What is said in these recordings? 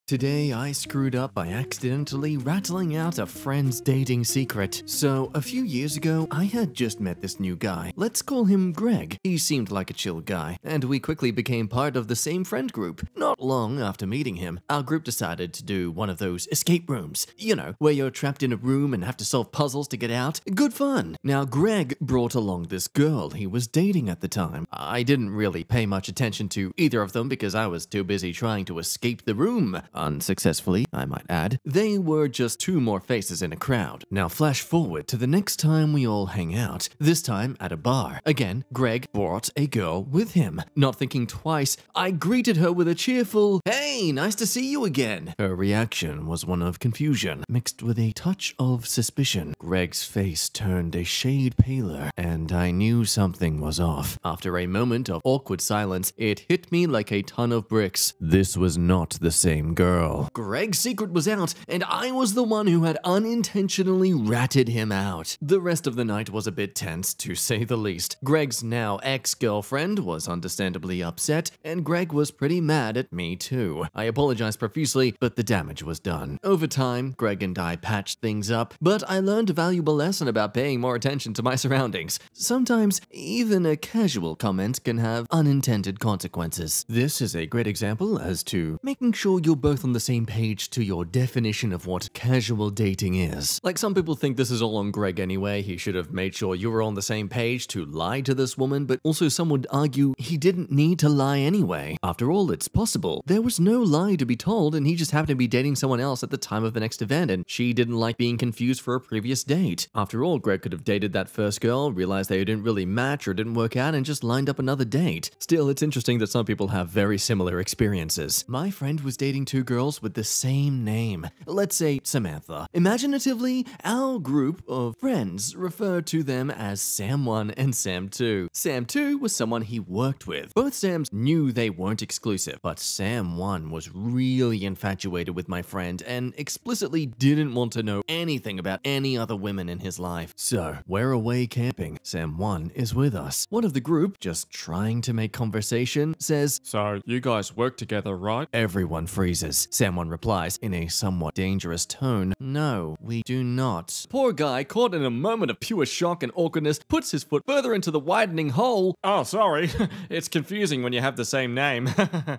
Today I screwed up by accidentally rattling out a friend's dating secret. So, a few years ago, I had just met this new guy. Let's call him Greg. He seemed like a chill guy, and we quickly became part of the same friend group. Not long after meeting him, our group decided to do one of those escape rooms. You know, where you're trapped in a room and have to solve puzzles to get out. Good fun. Now, Greg brought along this girl he was dating at the time. I didn't really pay much attention to either of them because I was too busy trying to escape the room. Unsuccessfully, I might add. They were just two more faces in a crowd. Now flash forward to the next time we all hang out, this time at a bar. Again, Greg brought a girl with him. Not thinking twice, I greeted her with a cheerful, "Hey, nice to see you again." Her reaction was one of confusion, mixed with a touch of suspicion. Greg's face turned a shade paler, and I knew something was off. After a moment of awkward silence, it hit me like a ton of bricks. This was not the same girl. Greg's secret was out, and I was the one who had unintentionally ratted him out. The rest of the night was a bit tense, to say the least. Greg's now ex-girlfriend was understandably upset, and Greg was pretty mad at me too. I apologized profusely, but the damage was done. Over time, Greg and I patched things up, but I learned a valuable lesson about paying more attention to my surroundings. Sometimes, even a casual comment can have unintended consequences. This is a great example as to making sure you're both on the same page to your definition of what casual dating is. Like, some people think this is all on Greg anyway. He should have made sure you were on the same page to lie to this woman, but also some would argue he didn't need to lie anyway. After all, it's possible. There was no lie to be told, and he just happened to be dating someone else at the time of the next event, and she didn't like being confused for a previous date. After all, Greg could have dated that first girl, realized they didn't really match or didn't work out, and just lined up another date. Still, it's interesting that some people have very similar experiences. My friend was dating two girls with the same name. Let's say Samantha. Imaginatively, our group of friends referred to them as Sam 1 and Sam 2. Sam 2 was someone he worked with. Both Sams knew they weren't exclusive, but Sam 1 was really infatuated with my friend and explicitly didn't want to know anything about any other women in his life. So, we're away camping. Sam 1 is with us. One of the group, just trying to make conversation, says, "So, you guys work together, right?" Everyone freezes. Sam 1 replies in a somewhat dangerous tone, "No, we do not." Poor guy, caught in a moment of pure shock and awkwardness, puts his foot further into the widening hole. "Oh, sorry. It's confusing when you have the same name."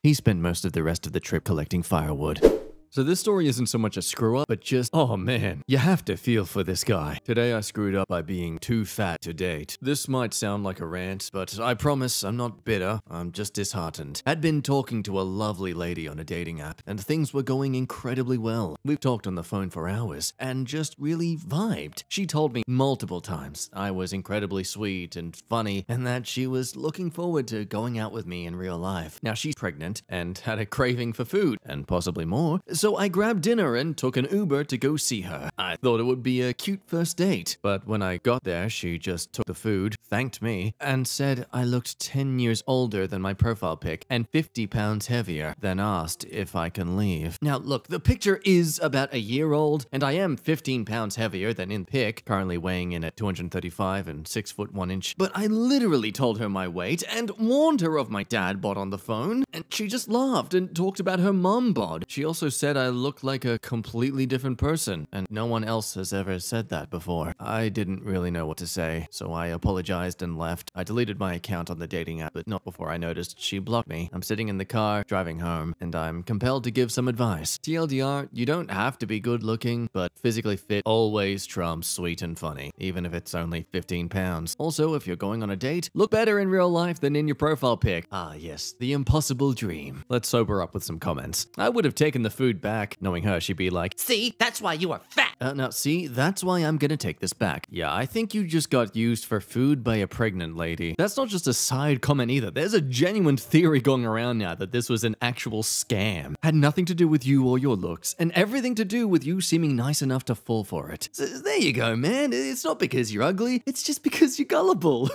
He spent most of the rest of the trip collecting firewood. So this story isn't so much a screw-up, but just, oh man, you have to feel for this guy. Today I screwed up by being too fat to date. This might sound like a rant, but I promise I'm not bitter, I'm just disheartened. I'd been talking to a lovely lady on a dating app, and things were going incredibly well. We've talked on the phone for hours, and just really vibed. She told me multiple times I was incredibly sweet and funny, and that she was looking forward to going out with me in real life. Now she's pregnant, and had a craving for food, and possibly more, so I grabbed dinner and took an Uber to go see her. I thought it would be a cute first date, but when I got there, she just took the food, thanked me, and said I looked 10 years older than my profile pic and 50 pounds heavier, then asked if I can leave. Now look, the picture is about a year old, and I am 15 pounds heavier than in pic, currently weighing in at 235 and 6 foot 1 inch, but I literally told her my weight and warned her of my dad bod on the phone, and she just laughed and talked about her mom bod. She also said I looked like a completely different person, and no one else has ever said that before. I didn't really know what to say, so I apologized and left. I deleted my account on the dating app, but not before I noticed she blocked me. I'm sitting in the car, driving home, and I'm compelled to give some advice. TLDR, you don't have to be good looking, but physically fit always trumps sweet and funny, even if it's only 15 pounds. Also, if you're going on a date, look better in real life than in your profile pic. Ah yes, the impossible dream. Let's sober up with some comments. I would have taken the food back. Knowing her, she'd be like, "See, that's why you are fat." Now, see, that's why I'm gonna take this back. Yeah, I think you just got used for food by a pregnant lady. That's not just a side comment either. There's a genuine theory going around now that this was an actual scam. Had nothing to do with you or your looks, and everything to do with you seeming nice enough to fall for it. So, there you go, man. It's not because you're ugly, it's just because you're gullible.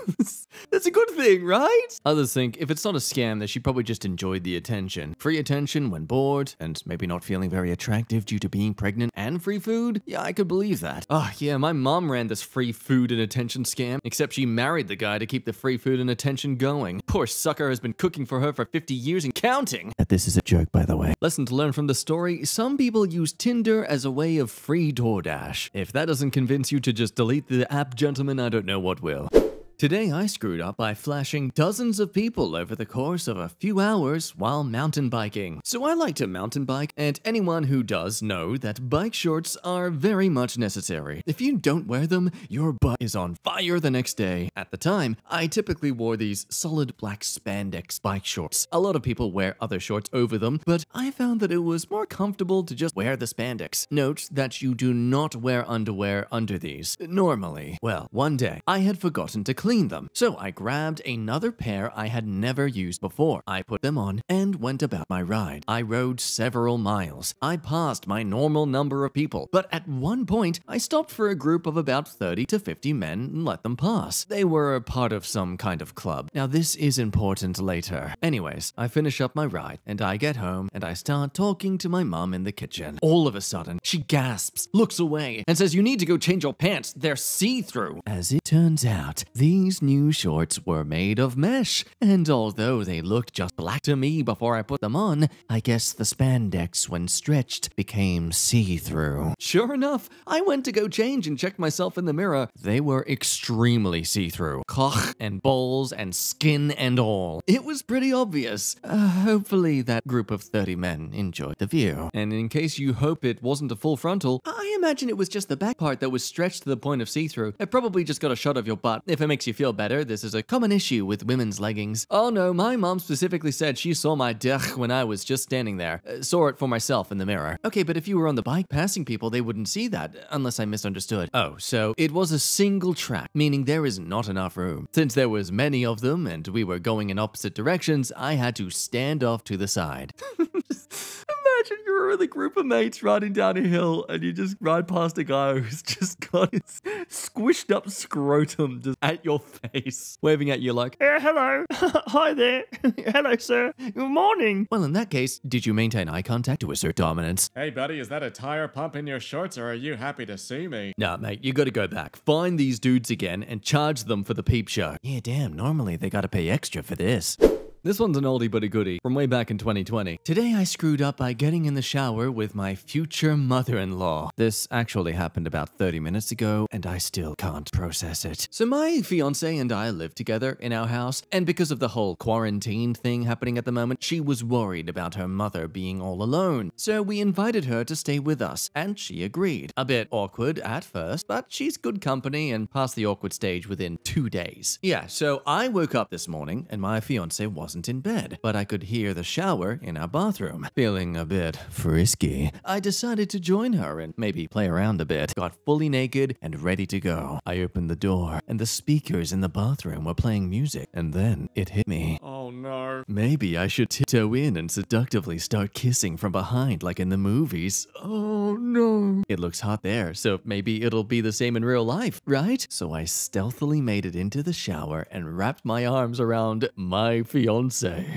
That's a good thing, right? Others think if it's not a scam, then she probably just enjoyed the attention. Free attention when bored, and maybe not feeling feeling very attractive due to being pregnant and free food? Yeah, I could believe that. Oh yeah, my mom ran this free food and attention scam, except she married the guy to keep the free food and attention going. Poor sucker has been cooking for her for 50 years and counting. This is a joke, by the way. Lesson to learn from the story, some people use Tinder as a way of free DoorDash. If that doesn't convince you to just delete the app, gentlemen, I don't know what will. Today I screwed up by flashing dozens of people over the course of a few hours while mountain biking. So I like to mountain bike, and anyone who does know that bike shorts are very much necessary. If you don't wear them, your butt is on fire the next day. At the time, I typically wore these solid black spandex bike shorts. A lot of people wear other shorts over them, but I found that it was more comfortable to just wear the spandex. Note that you do not wear underwear under these, normally. Well, one day, I had forgotten to clean them. So I grabbed another pair I had never used before. I put them on and went about my ride. I rode several miles. I passed my normal number of people, but at one point I stopped for a group of about 30 to 50 men and let them pass. They were a part of some kind of club. Now this is important later. Anyways, I finish up my ride and I get home and I start talking to my mom in the kitchen. All of a sudden, she gasps, looks away, and says, "You need to go change your pants. They're see-through." As it turns out, these new shorts were made of mesh, and although they looked just black to me before I put them on, I guess the spandex, when stretched, became see-through. Sure enough, I went to go change and checked myself in the mirror. They were extremely see-through. Cock and balls and skin and all. It was pretty obvious. Hopefully that group of 30 men enjoyed the view. And in case you hope it wasn't a full frontal, I imagine it was just the back part that was stretched to the point of see-through. It probably just got a shot of your butt. If it makes you feel better, this is a common issue with women's leggings. Oh no, my mom specifically said she saw my dick when I was just standing there. Saw it for myself in the mirror. Okay, but if you were on the bike passing people, they wouldn't see that, unless I misunderstood. Oh, so it was a single track, meaning there is not enough room. Since there was many of them and we were going in opposite directions, I had to stand off to the side. Imagine you're with a group of mates riding down a hill and you just ride past a guy who's just got his squished up scrotum just at your face, waving at you like, hello, hi there, hello sir, good morning. Well, in that case, did you maintain eye contact to assert dominance? Hey buddy, is that a tire pump in your shorts or are you happy to see me? Nah, mate, you gotta go back, find these dudes again and charge them for the peep show. Yeah, damn, normally they gotta pay extra for this. This one's an oldie but a goodie from way back in 2020. Today I screwed up by getting in the shower with my future mother-in-law. This actually happened about 30 minutes ago and I still can't process it. So my fiance and I live together in our house, and because of the whole quarantine thing happening at the moment, she was worried about her mother being all alone. So we invited her to stay with us and she agreed. A bit awkward at first, but she's good company and passed the awkward stage within 2 days. Yeah, so I woke up this morning and my fiance wasn't in bed, but I could hear the shower in our bathroom. Feeling a bit frisky, I decided to join her and maybe play around a bit. Got fully naked and ready to go. I opened the door and the speakers in the bathroom were playing music, and then it hit me. Oh no. Maybe I should tiptoe in and seductively start kissing from behind like in the movies. Oh no. It looks hot there, so maybe it'll be the same in real life, right? So I stealthily made it into the shower and wrapped my arms around my fiance.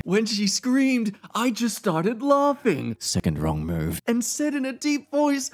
When she screamed, I just started laughing. Second wrong move. And said in a deep voice,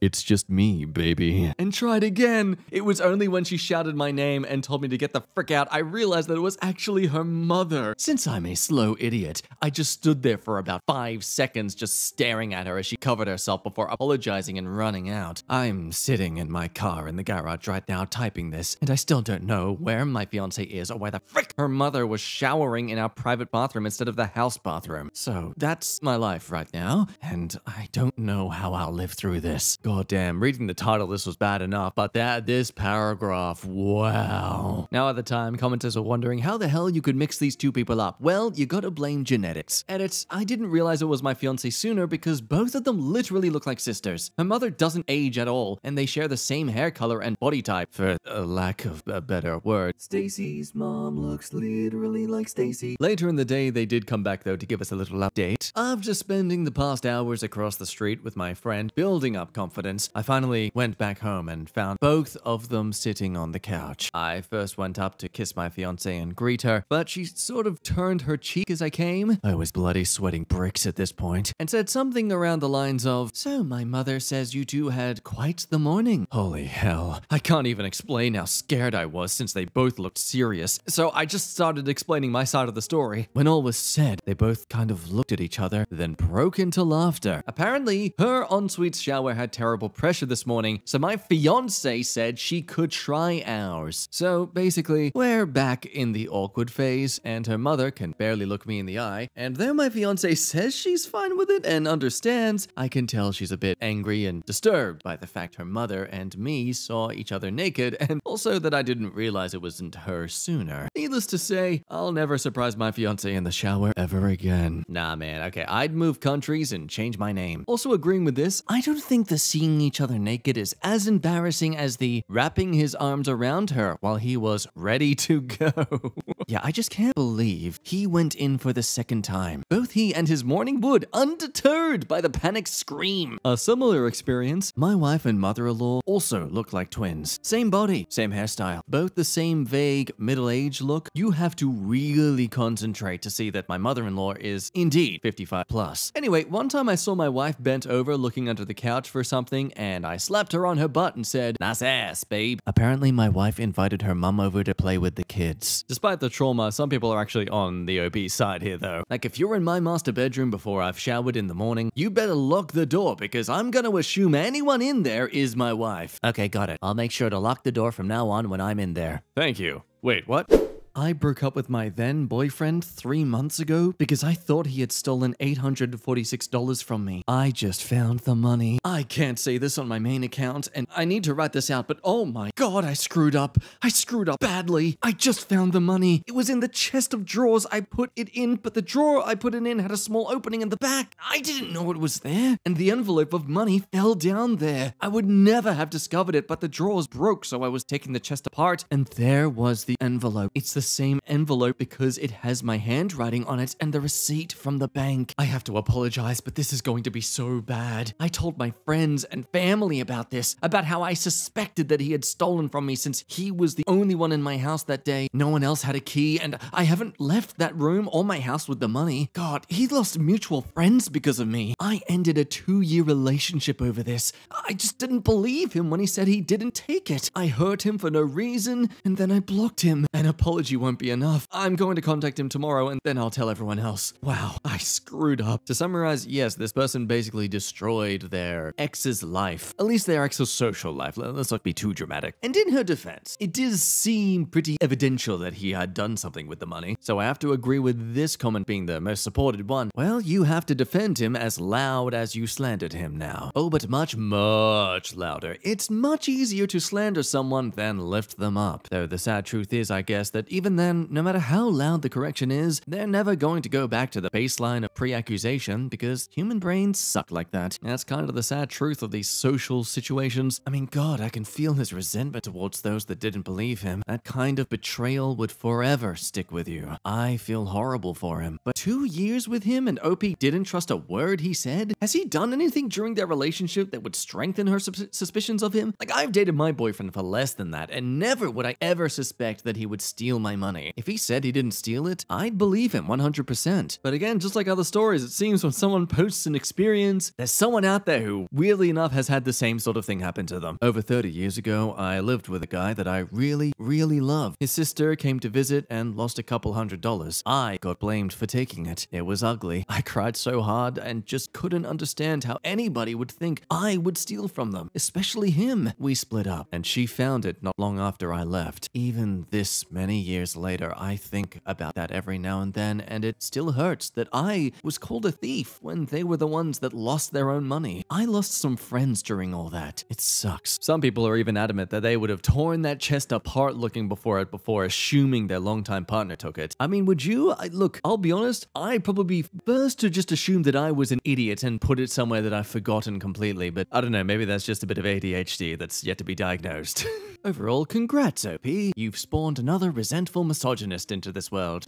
"It's just me, baby." And tried again. It was only when she shouted my name and told me to get the frick out, I realized that it was actually her mother. Since I'm a slow idiot, I just stood there for about 5 seconds just staring at her as she covered herself before apologizing and running out. I'm sitting in my car in the garage right now typing this, and I still don't know where my fiance is or why the frick her mother was showering in our private bathroom instead of the house bathroom. So that's my life right now, and I don't know how I'll live through this. Goddamn, reading the title, this was bad enough, but this paragraph, wow. Now at the time, commenters were wondering how the hell you could mix these two people up. Well, you gotta blame genetics. Edits, I didn't realize it was my fiance sooner because both of them literally look like sisters. Her mother doesn't age at all, and they share the same hair color and body type, for a lack of a better word. Stacy's mom looks literally like Stacy. Later in the day, they did come back though to give us a little update. After spending the past hours across the street with my friend, building up confidence confidence, I finally went back home and found both of them sitting on the couch. I first went up to kiss my fiancée and greet her, but she sort of turned her cheek as I came. I was bloody sweating bricks at this point, and said something around the lines of, "So my mother says you two had quite the morning." Holy hell. I can't even explain how scared I was since they both looked serious, so I just started explaining my side of the story. When all was said, they both kind of looked at each other, then broke into laughter. Apparently, her ensuite shower had terrible pressure this morning, so my fiancée said she could try ours. So basically, we're back in the awkward phase, and her mother can barely look me in the eye, and though my fiancée says she's fine with it and understands, I can tell she's a bit angry and disturbed by the fact her mother and me saw each other naked, and also that I didn't realize it wasn't her sooner. Needless to say, I'll never surprise my fiancée in the shower ever again. Nah man, okay, I'd move countries and change my name. Also agreeing with this, I don't think the seeing each other naked is as embarrassing as the wrapping his arms around her while he was ready to go. Yeah, I just can't believe he went in for the second time. Both he and his morning wood, undeterred by the panicked scream. A similar experience, my wife and mother-in-law also look like twins. Same body, same hairstyle, both the same vague middle-aged look. You have to really concentrate to see that my mother-in-law is indeed 55 plus. Anyway, one time I saw my wife bent over looking under the couch for something, and I slapped her on her butt and said, "Nice ass, babe." Apparently my wife invited her mum over to play with the kids. Despite the trauma, some people are actually on the OP side here though. Like if you're in my master bedroom before I've showered in the morning, you better lock the door because I'm gonna assume anyone in there is my wife. Okay, got it. I'll make sure to lock the door from now on when I'm in there. Thank you. Wait, what? I broke up with my then boyfriend 3 months ago because I thought he had stolen $846 from me. I just found the money. I can't say this on my main account, and I need to write this out, but oh my god, I screwed up. I screwed up badly. I just found the money. It was in the chest of drawers I put it in, but the drawer I put it in had a small opening in the back. I didn't know it was there, and the envelope of money fell down there. I would never have discovered it, but the drawers broke, so I was taking the chest apart, and there was the envelope. It's the same envelope because it has my handwriting on it and the receipt from the bank. I have to apologize, but this is going to be so bad. I told my friends and family about this, about how I suspected that he had stolen from me since he was the only one in my house that day. No one else had a key, and I haven't left that room or my house with the money. God, he lost mutual friends because of me. I ended a 2-year relationship over this. I just didn't believe him when he said he didn't take it. I hurt him for no reason, and then I blocked him. An apology won't be enough. I'm going to contact him tomorrow and then I'll tell everyone else. Wow, I screwed up. To summarize, yes, this person basically destroyed their ex's life. At least their ex's social life. Let's not be too dramatic. And in her defense, it did seem pretty evidential that he had done something with the money. So I have to agree with this comment being the most supported one. Well, you have to defend him as loud as you slandered him now. Oh, but much, much louder. It's much easier to slander someone than lift them up. Though the sad truth is, I guess, that even then, no matter how loud the correction is, they're never going to go back to the baseline of pre-accusation because human brains suck like that. That's kind of the sad truth of these social situations. I mean, God, I can feel his resentment towards those that didn't believe him. That kind of betrayal would forever stick with you. I feel horrible for him. But 2 years with him and OP didn't trust a word he said? Has he done anything during their relationship that would strengthen her suspicions of him? Like, I've dated my boyfriend for less than that, and never would I ever suspect that he would steal my money. If he said he didn't steal it, I'd believe him 100%. But again, just like other stories, it seems when someone posts an experience, there's someone out there who, weirdly enough, has had the same sort of thing happen to them. Over 30 years ago, I lived with a guy that I really, really love. His sister came to visit and lost a couple $100. I got blamed for taking it. It was ugly. I cried so hard and just couldn't understand how anybody would think I would steal from them, especially him. We split up, and she found it not long after I left. Even this many years later, I think about that every now and then, and it still hurts that I was called a thief when they were the ones that lost their own money. I lost some friends during all that. It sucks. Some people are even adamant that they would have torn that chest apart looking before assuming their longtime partner took it. I mean, would you? Look, I'll be honest, I'd probably be first to just assume that I was an idiot and put it somewhere that I've forgotten completely, but I don't know, maybe that's just a bit of ADHD that's yet to be diagnosed. Overall, congrats, OP. You've spawned another resentful misogynist into this world.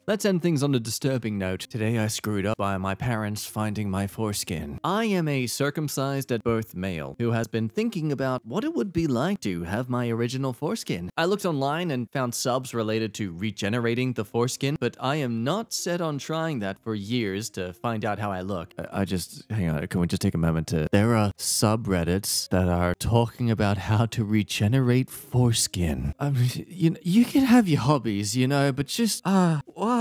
Let's end things on a disturbing note. Today I screwed up by my parents finding my foreskin. I am a circumcised at birth male who has been thinking about what it would be like to have my original foreskin. I looked online and found subs related to regenerating the foreskin, but I am not set on trying that for years to find out how I look. Hang on, can we just take a moment to... There are subreddits that are talking about how to regenerate foreskin. I mean, you can have your hobbies, but just, why?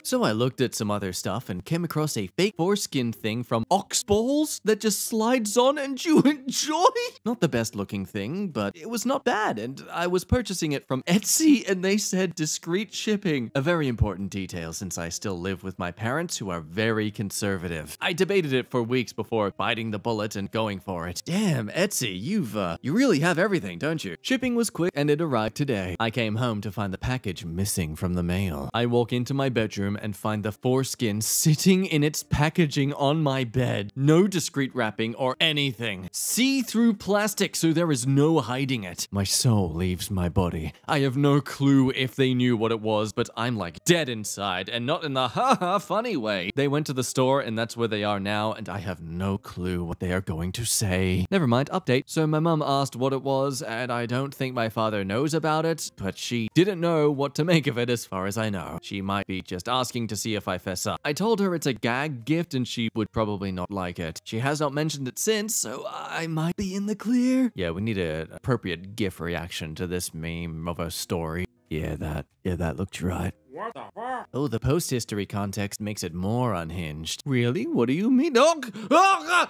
So I looked at some other stuff and came across a fake foreskin thing from ox balls that just slides on and you enjoy? Not the best looking thing, but it was not bad, and I was purchasing it from Etsy and they said discreet shipping. A very important detail since I still live with my parents who are very conservative. I debated it for weeks before biting the bullet and going for it. Damn, Etsy, you really have everything, don't you? Shipping was quick and it arrived today. I came home to find the package missing from the mail. I walk into my bedroom and find the foreskin sitting in its packaging on my bed. No discreet wrapping or anything. See-through plastic, so there is no hiding it. My soul leaves my body. I have no clue if they knew what it was, but I'm like dead inside, and not in the ha-ha funny way. They went to the store and that's where they are now, and I have no clue what they are going to say. Never mind, update. So my mum asked what it was, and I don't think my father knows about it, but she didn't know what to make of it as far as I know. She might be just asking to see if I fess up. I told her it's a gag gift and she would probably not like it. She has not mentioned it since, so I might be in the clear. Yeah, we need an appropriate GIF reaction to this meme of a story. Yeah, that looked right. What the fuck? Oh, the post-history context makes it more unhinged. Really? What do you mean? Oh, God!